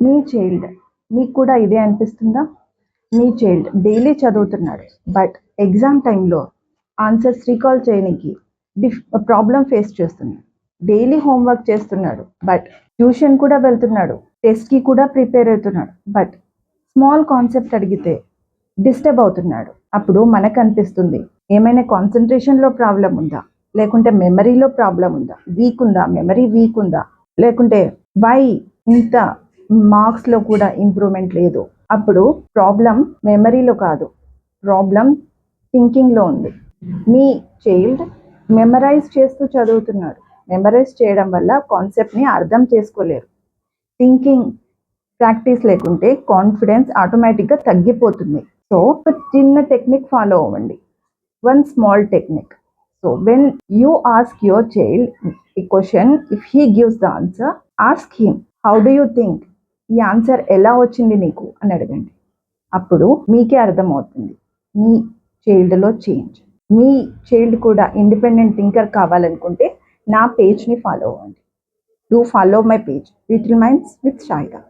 మీ child మీకు కూడా ఇదే అనిపిస్తుందా? మీ చైల్డ్ డైలీ చదువుతున్నాడు, బట్ ఎగ్జామ్ టైంలో ఆన్సర్స్ రీకాల్ చేయడానికి ప్రాబ్లం ఫేస్ చేస్తున్నాడు. డైలీ హోంవర్క్ చేస్తున్నాడు, బట్ ట్యూషన్ కూడా వెళ్తున్నాడు, టెస్ట్కి కూడా ప్రిపేర్ అవుతున్నాడు, బట్ స్మాల్ కాన్సెప్ట్ అడిగితే డిస్టర్బ్ అవుతున్నాడు. అప్పుడు మనకు అనిపిస్తుంది, ఏమైనా కాన్సన్ట్రేషన్లో ప్రాబ్లం ఉందా, లేకుంటే మెమరీలో ప్రాబ్లం ఉందా, మెమరీ వీక్ ఉందా, లేకుంటే వై ఇంత మార్క్స్లో కూడా ఇంప్రూవ్మెంట్ లేదు. అప్పుడు ప్రాబ్లం మెమరీలో కాదు, ప్రాబ్లం థింకింగ్లో ఉంది. మీ చైల్డ్ మెమరైజ్ చేస్తూ చదువుతున్నాడు. మెమరైజ్ చేయడం వల్ల కాన్సెప్ట్ని అర్థం చేసుకోలేరు. థింకింగ్ ప్రాక్టీస్ లేకుంటే కాన్ఫిడెన్స్ ఆటోమేటిక్గా తగ్గిపోతుంది. సో ఒక చిన్న టెక్నిక్ ఫాలో అవ్వండి, one small technique. So when you ask your child a question, if he gives the answer, ask him, how do you think? ఈ ఆన్సర్ ఎలా వచ్చింది నీకు అని అడగండి. అప్పుడు మీకే అర్థమవుతుంది మీ చైల్డ్లో చేంజ్. మీ చైల్డ్ కూడా ఇండిపెండెంట్ థింకర్ కావాలనుకుంటే నా పేజ్ని ఫాలో అవ్వండి. Do follow my page, little minds with షాయిదా.